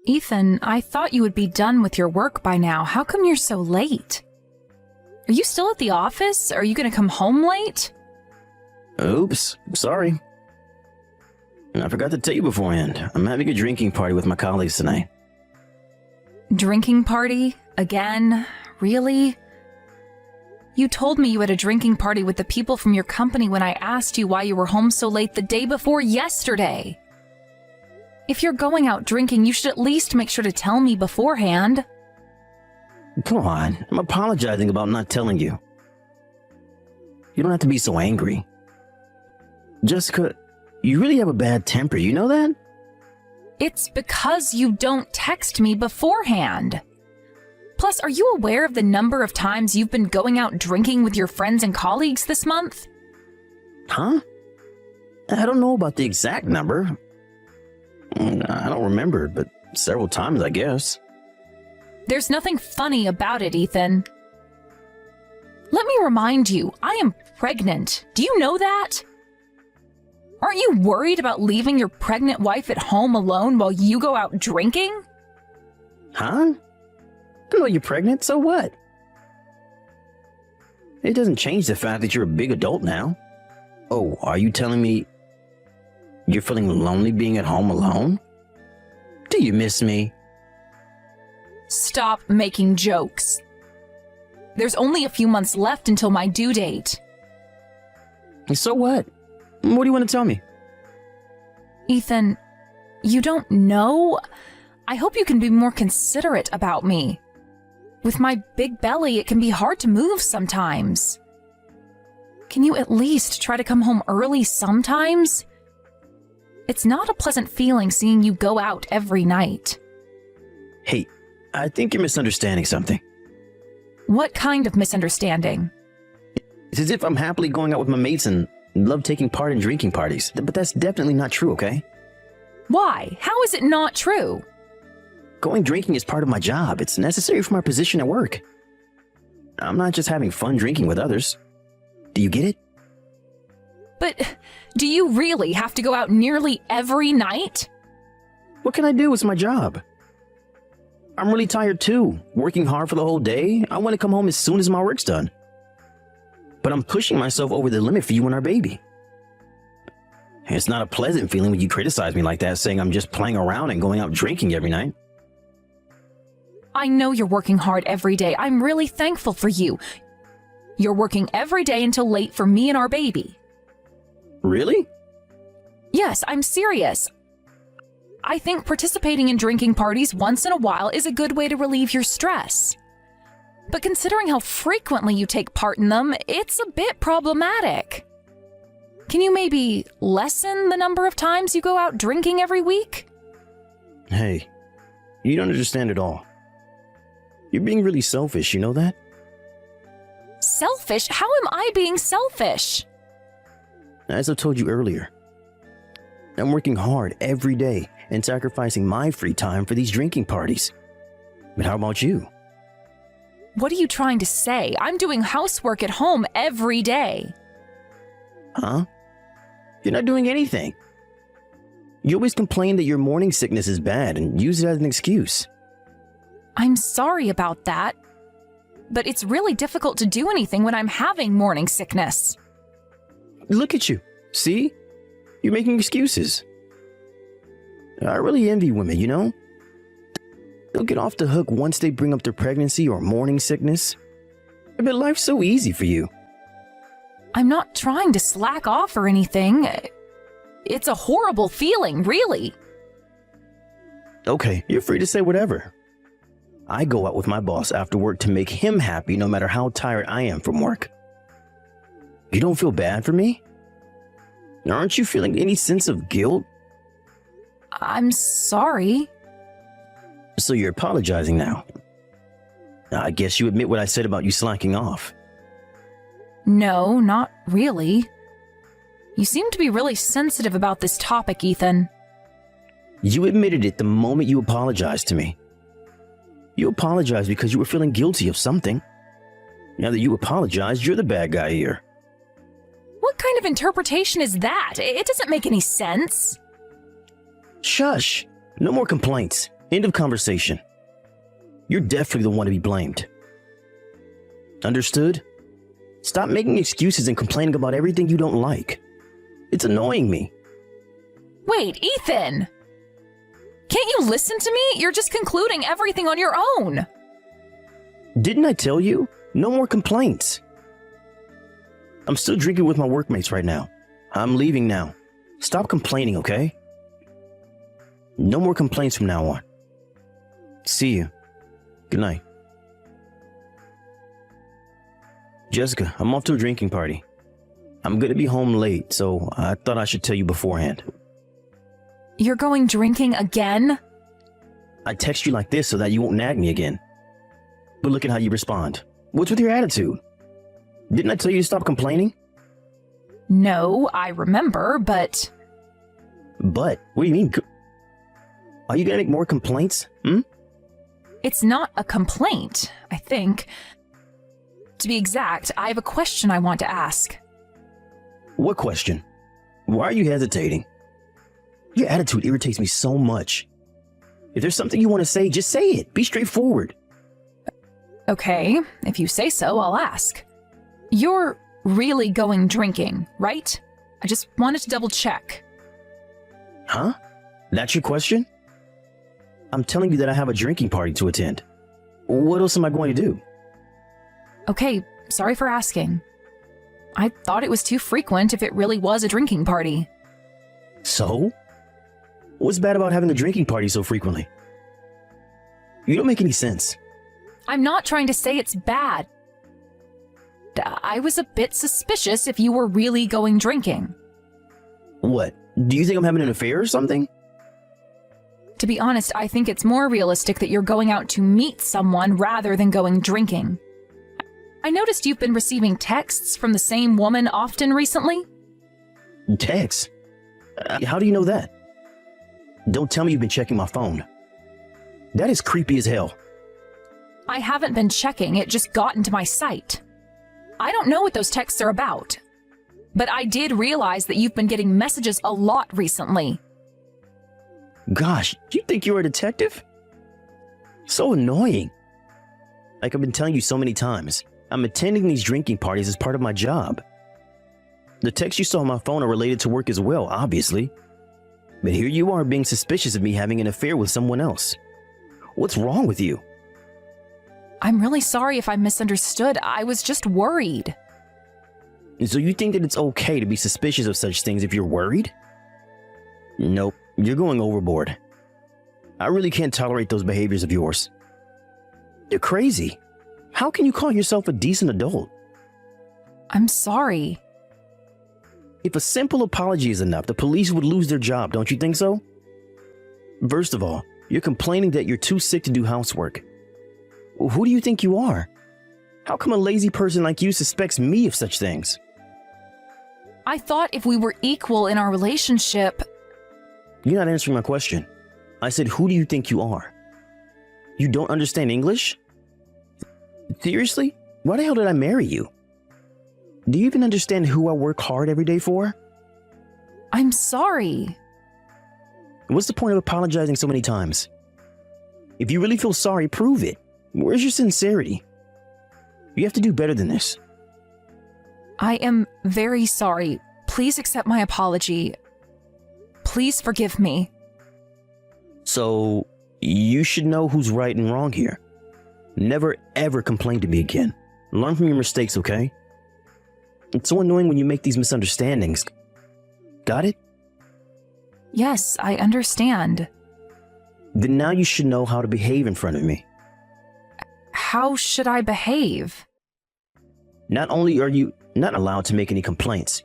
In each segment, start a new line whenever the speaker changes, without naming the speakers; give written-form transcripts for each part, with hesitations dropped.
Ethan, I thought you would be done with your work by now. How come you're so late? Are you still at the office? Are you going to come home late?
Oops, sorry. I forgot to tell you beforehand. I'm having a drinking party with my colleagues tonight.
Drinking party? Again? Really? You told me you had a drinking party with the people from your company when I asked you why you were home so late the day before yesterday. If you're going out drinking, you should at least make sure to tell me beforehand.
Come on, I'm apologizing about not telling you. You don't have to be so angry. Jessica, you really have a bad temper, you know that?
It's because you don't text me beforehand. Plus, are you aware of the number of times you've been going out drinking with your friends and colleagues this month?
Huh? I don't know about the exact number. I don't remember, but several times, I guess.
There's nothing funny about it, Ethan. Let me remind you, I am pregnant. Do you know that? Aren't you worried about leaving your pregnant wife at home alone while you go out drinking?
Huh? I know you're pregnant, so what? It doesn't change the fact that you're a big adult now. Oh, are you telling me you're feeling lonely being at home alone? Do you miss me?
Stop making jokes. There's only a few months left until my due date.
So what? What do you want to tell me?
Ethan, you don't know? I hope you can be more considerate about me. With my big belly, it can be hard to move sometimes. Can you at least try to come home early sometimes? It's not a pleasant feeling seeing you go out every night.
Hey, I think you're misunderstanding something.
What kind of misunderstanding?
It's as if I'm happily going out with my mates and love taking part in drinking parties, but that's definitely not true, okay?
Why? How is it not true?
Going drinking is part of my job. It's necessary for my position at work. I'm not just having fun drinking with others. Do you get it?
But do you really have to go out nearly every night?
What can I do? It's my job. I'm really tired too. Working hard for the whole day. I want to come home as soon as my work's done. But I'm pushing myself over the limit for you and our baby. It's not a pleasant feeling when you criticize me like that, saying I'm just playing around and going out drinking every night.
I know you're working hard every day. I'm really thankful for you. You're working every day until late for me and our baby.
Really?
Yes, I'm serious. I think participating in drinking parties once in a while is a good way to relieve your stress. But considering how frequently you take part in them, it's a bit problematic. Can you maybe lessen the number of times you go out drinking every week?
Hey, you don't understand at all. You're being really selfish, you know that?
Selfish? How am I being selfish?
As I told you earlier, I'm working hard every day and sacrificing my free time for these drinking parties. But how about you?
What are you trying to say? I'm doing housework at home every day.
Huh? You're not doing anything. You always complain that your morning sickness is bad and use it as an excuse.
I'm sorry about that, but it's really difficult to do anything when I'm having morning sickness.
Look at you. See? You're making excuses. I really envy women, you know? They'll get off the hook once they bring up their pregnancy or morning sickness. But life's so easy for you.
I'm not trying to slack off or anything. It's a horrible feeling, really.
Okay, you're free to say whatever. I go out with my boss after work to make him happy no matter how tired I am from work. You don't feel bad for me? Aren't you feeling any sense of guilt?
I'm sorry.
So you're apologizing now. I guess you admit what I said about you slacking off.
No, not really. You seem to be really sensitive about this topic, Ethan.
You admitted it the moment you apologized to me. You apologized because you were feeling guilty of something. Now that you apologized, you're the bad guy here.
What kind of interpretation is that? It doesn't make any sense.
Shush! No more complaints. End of conversation. You're definitely the one to be blamed. Understood? Stop making excuses and complaining about everything you don't like. It's annoying me.
Wait, Ethan! Can't you listen to me? You're just concluding everything on your own.
Didn't I tell you? No more complaints. I'm still drinking with my workmates right now. I'm leaving now. Stop complaining, okay? No more complaints from now on. See you. Good night. Jessica, I'm off to a drinking party. I'm gonna be home late, so I thought I should tell you beforehand.
You're going drinking again?
I text you like this so that you won't nag me again. But look at how you respond. What's with your attitude? Didn't I tell you to stop complaining?
No, I remember, but...
But? What do you mean? Are you gonna make more complaints?
It's not a complaint, I think. To be exact, I have a question I want to ask.
What question? Why are you hesitating? Your attitude irritates me so much. If there's something you want to say, just say it. Be straightforward.
Okay, if you say so, I'll ask. You're really going drinking, right? I just wanted to double check.
Huh? That's your question? I'm telling you that I have a drinking party to attend. What else am I going to do?
Okay, sorry for asking. I thought it was too frequent if it really was a drinking party.
So? What's bad about having a drinking party so frequently? You don't make any sense.
I'm not trying to say it's bad. I was a bit suspicious if you were really going drinking.
What? Do you think I'm having an affair or something?
To be honest, I think it's more realistic that you're going out to meet someone rather than going drinking. I noticed you've been receiving texts from the same woman often recently.
Texts? How do you know that? Don't tell me you've been checking my phone. That is creepy as hell.
I haven't been checking, it just got into my sight. I don't know what those texts are about, but I did realize that you've been getting messages a lot recently.
Gosh, do you think you're a detective? So annoying. Like I've been telling you so many times, I'm attending these drinking parties as part of my job. The texts you saw on my phone are related to work as well, obviously. But here you are being suspicious of me having an affair with someone else. What's wrong with you?
I'm really sorry if I misunderstood. I was just worried.
So you think that it's okay to be suspicious of such things if you're worried? Nope, you're going overboard. I really can't tolerate those behaviors of yours. You're crazy. How can you call yourself a decent adult?
I'm sorry.
If a simple apology is enough, the police would lose their job, don't you think so? First of all, you're complaining that you're too sick to do housework. Who do you think you are? How come a lazy person like you suspects me of such things?
I thought if we were equal in our relationship...
You're not answering my question. I said, who do you think you are? You don't understand English? Seriously? Why the hell did I marry you? Do you even understand who I work hard every day for?
I'm sorry.
What's the point of apologizing so many times? If you really feel sorry, prove it. Where's your sincerity? You have to do better than this.
I am very sorry. Please accept my apology. Please forgive me.
So, you should know who's right and wrong here. Never ever complain to me again. Learn from your mistakes, okay? It's so annoying when you make these misunderstandings. Got it?
Yes, I understand.
Then now you should know how to behave in front of me.
How should I behave?
Not only are you not allowed to make any complaints,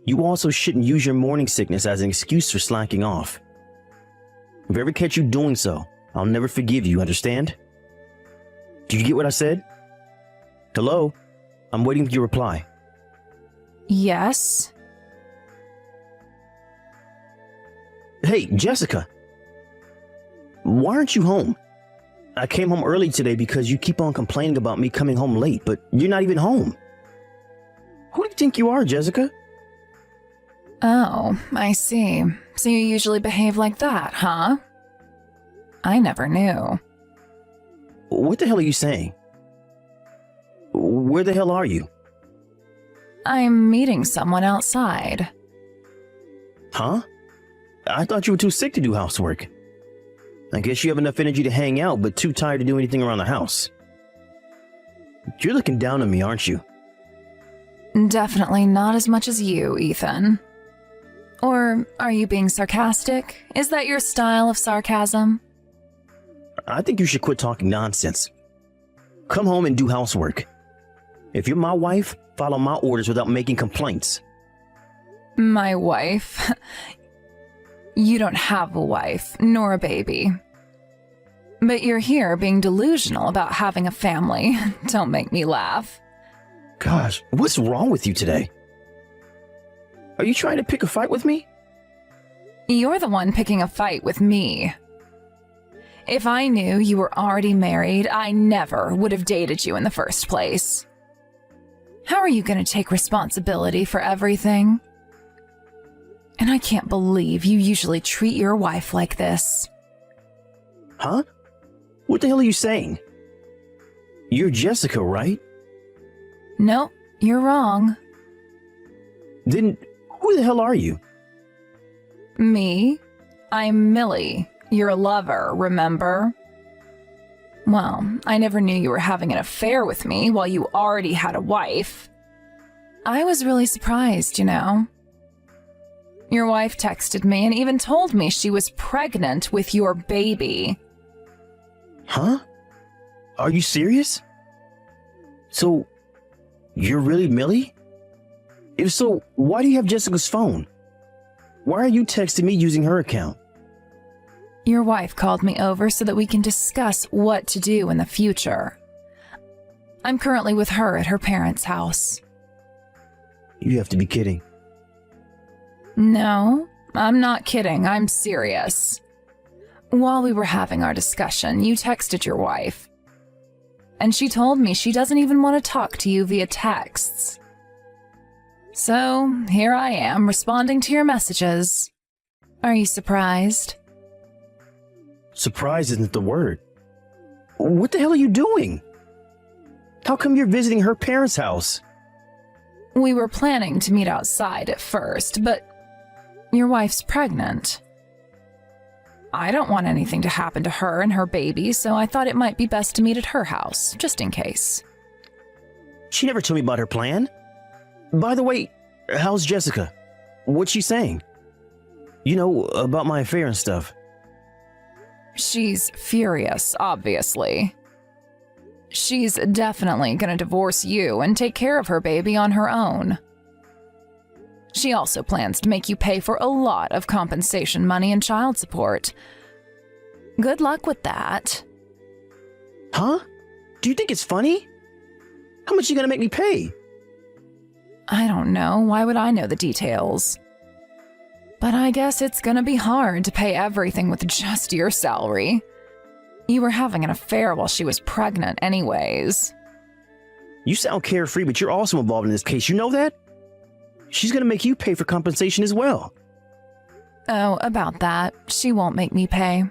you also shouldn't use your morning sickness as an excuse for slacking off. If I ever catch you doing so, I'll never forgive you, understand? Did you get what I said? Hello? I'm waiting for your reply.
Yes?
Hey, Jessica. Why aren't you home? I came home early today because you keep on complaining about me coming home late, but you're not even home. Who do you think you are, Jessica?
Oh, I see. So you usually behave like that, huh? I never knew.
What the hell are you saying? Where the hell are you?
I'm meeting someone outside.
Huh? I thought you were too sick to do housework. I guess you have enough energy to hang out, but too tired to do anything around the house. You're looking down on me, aren't you?
Definitely not as much as you, Ethan. Or are you being sarcastic? Is that your style of sarcasm?
I think you should quit talking nonsense. Come home and do housework. If you're my wife, follow my orders without making complaints.
My wife? You don't have a wife, nor a baby. But you're here being delusional about having a family. Don't make me laugh.
Gosh, what's wrong with you today? Are you trying to pick a fight with me?
You're the one picking a fight with me. If I knew you were already married, I never would have dated you in the first place. How are you going to take responsibility for everything? And I can't believe you usually treat your wife like this.
Huh? What the hell are you saying? You're Jessica, right?
Nope, you're wrong.
Then who the hell are you?
Me? I'm Millie, your lover, remember? Well, I never knew you were having an affair with me while you already had a wife. I was really surprised, you know. Your wife texted me and even told me she was pregnant with your baby.
Huh? Are you serious? So, you're really Millie? If so, why do you have Jessica's phone? Why are you texting me using her account?
Your wife called me over so that we can discuss what to do in the future. I'm currently with her at her parents' house.
You have to be kidding.
No, I'm not kidding. I'm serious. While we were having our discussion, you texted your wife. And she told me she doesn't even want to talk to you via texts. So, here I am responding to your messages. Are you surprised?
Surprise isn't the word. What the hell are you doing? How come you're visiting her parents' house?
We were planning to meet outside at first, but your wife's pregnant. I don't want anything to happen to her and her baby, so I thought it might be best to meet at her house, just in case.
She never told me about her plan. By the way, how's Jessica? What's she saying? You know, about my affair and stuff.
She's furious, obviously. She's definitely gonna divorce you and take care of her baby on her own. She also plans to make you pay for a lot of compensation money and child support. Good luck with that.
Huh? Do you think it's funny? How much are you gonna make me pay?
I don't know. Why would I know the details? But I guess it's gonna be hard to pay everything with just your salary. You were having an affair while she was pregnant anyways.
You sound carefree, but you're also involved in this case. You know that? She's gonna make you pay for compensation as well.
Oh, about that. She won't make me pay.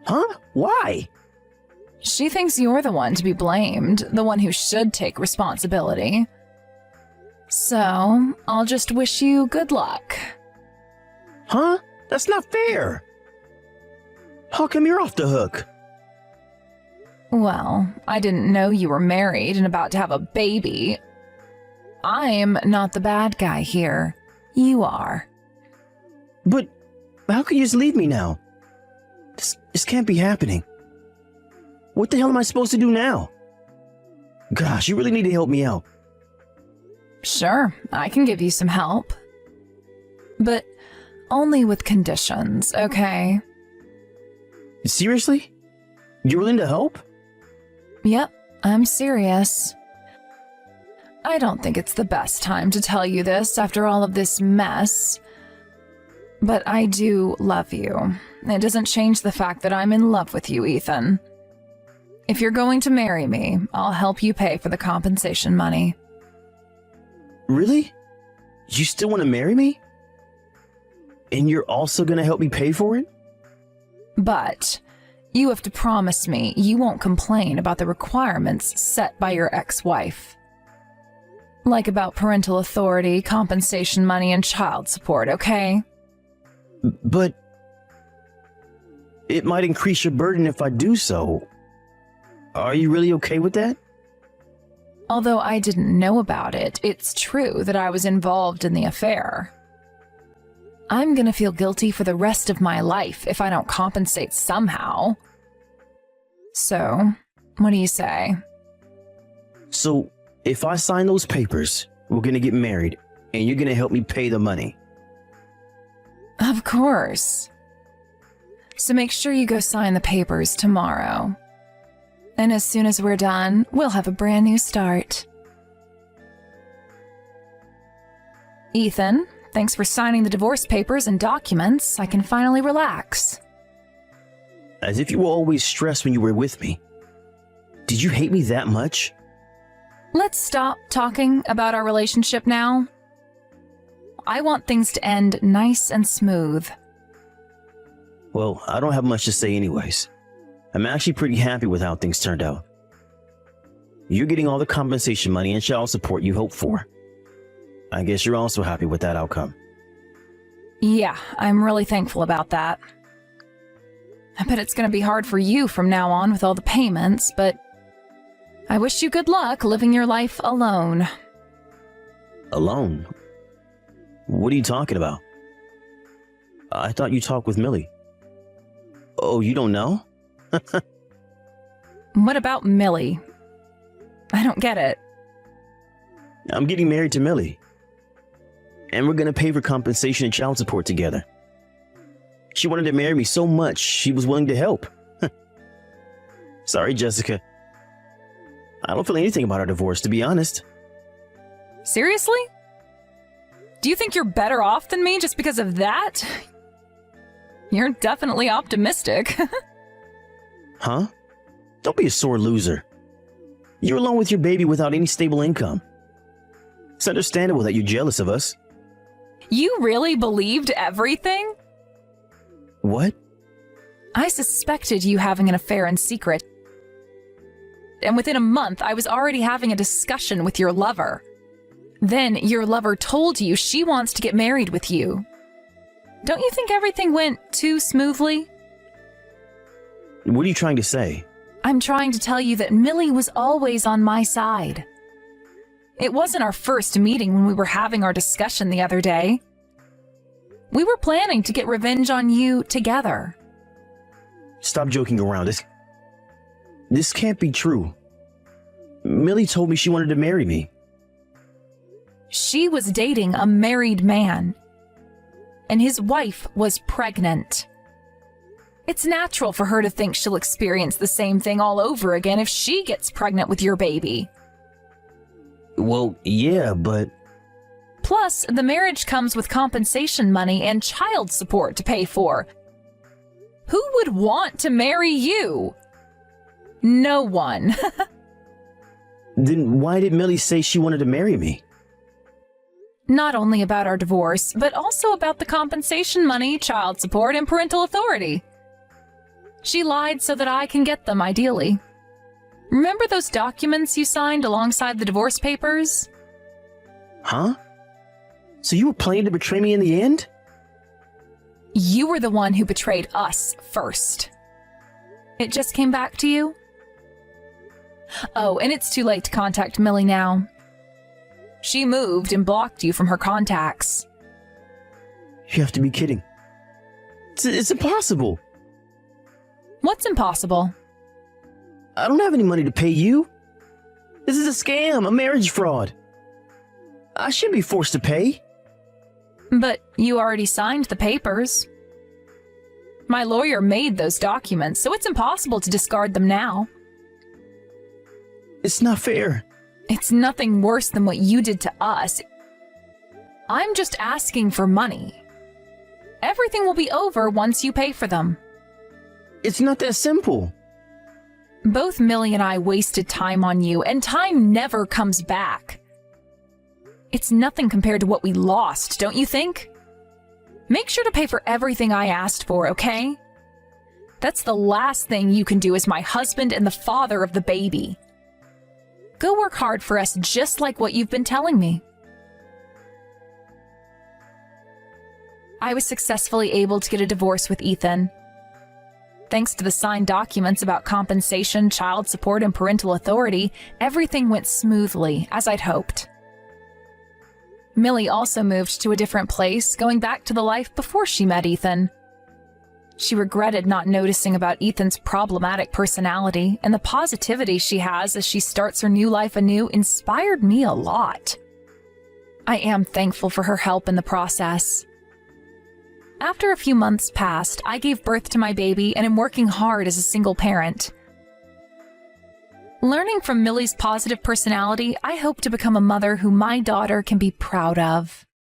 Huh? Why?
She thinks you're the one to be blamed, the one who should take responsibility. So, I'll just wish you good luck.
Huh? That's not fair. How come you're off the hook?
Well, I didn't know you were married and about to have a baby. I'm not the bad guy here. You are.
But how can you just leave me now? This can't be happening. What the hell am I supposed to do now? Gosh, you really need to help me out.
Sure, I can give you some help. But only with conditions, okay?
Seriously? You're willing to help?
Yep, I'm serious. I don't think it's the best time to tell you this after all of this mess. But I do love you. It doesn't change the fact that I'm in love with you, Ethan. If you're going to marry me, I'll help you pay for the compensation money.
Really? You still want to marry me? And you're also going to help me pay for it?
But you have to promise me you won't complain about the requirements set by your ex-wife. Like about parental authority, compensation money, and child support, okay?
But it might increase your burden if I do so. Are you really okay with that?
Although I didn't know about it, it's true that I was involved in the affair. I'm gonna feel guilty for the rest of my life if I don't compensate somehow. So, what do you say?
So, if I sign those papers, we're gonna get married, and you're gonna help me pay the money.
Of course. So make sure you go sign the papers tomorrow. And as soon as we're done, we'll have a brand new start. Ethan, thanks for signing the divorce papers and documents. I can finally relax.
As if you were always stressed when you were with me. Did you hate me that much?
Let's stop talking about our relationship now. I want things to end nice and smooth.
Well, I don't have much to say anyways. I'm actually pretty happy with how things turned out. You're getting all the compensation money and child support you hoped for. I guess you're also happy with that outcome.
Yeah, I'm really thankful about that. I bet it's going to be hard for you from now on with all the payments, but I wish you good luck living your life alone.
Alone? What are you talking about? I thought you talked with Millie. Oh, you don't know?
What about Millie? I don't get it.
I'm getting married to Millie. And we're gonna pay for compensation and child support together. She wanted to marry me so much, she was willing to help. Sorry, Jessica. I don't feel anything about our divorce, to be honest.
Seriously? Do you think you're better off than me just because of that? You're definitely optimistic.
Huh? Don't be a sore loser. You're alone with your baby without any stable income. It's understandable that you're jealous of us.
You really believed everything?
What?
I suspected you having an affair in secret. And within a month, I was already having a discussion with your lover. Then your lover told you she wants to get married with you. Don't you think everything went too smoothly?
What are you trying to say?
I'm trying to tell you that Millie was always on my side. It wasn't our first meeting when we were having our discussion the other day. We were planning to get revenge on you together.
Stop joking around. This can't be true. Millie told me she wanted to marry me.
She was dating a married man, and his wife was pregnant. It's natural for her to think she'll experience the same thing all over again if she gets pregnant with your baby.
Well, yeah, but...
Plus, the marriage comes with compensation money and child support to pay for. Who would want to marry you? No one.
Then why did Millie say she wanted to marry me?
Not only about our divorce, but also about the compensation money, child support, and parental authority. She lied so that I can get them, ideally. Remember those documents you signed alongside the divorce papers?
Huh? So you were planning to betray me in the end?
You were the one who betrayed us first. It just came back to you? Oh, and it's too late to contact Millie now. She moved and blocked you from her contacts.
You have to be kidding. It's impossible.
What's impossible?
I don't have any money to pay you. This is a scam, a marriage fraud. I shouldn't be forced to pay.
But you already signed the papers. My lawyer made those documents, so it's impossible to discard them now.
It's not fair.
It's nothing worse than what you did to us. I'm just asking for money. Everything will be over once you pay for them.
It's not that simple.
Both Millie and I wasted time on you, and time never comes back. It's nothing compared to what we lost, don't you think? Make sure to pay for everything I asked for, okay? That's the last thing you can do as my husband and the father of the baby. Go work hard for us just like what you've been telling me. I was successfully able to get a divorce with Ethan. Thanks to the signed documents about compensation, child support, and parental authority, everything went smoothly, as I'd hoped. Millie also moved to a different place, going back to the life before she met Ethan. She regretted not noticing about Ethan's problematic personality, and the positivity she has as she starts her new life anew inspired me a lot. I am thankful for her help in the process. After a few months passed, I gave birth to my baby and am working hard as a single parent. Learning from Millie's positive personality, I hope to become a mother who my daughter can be proud of.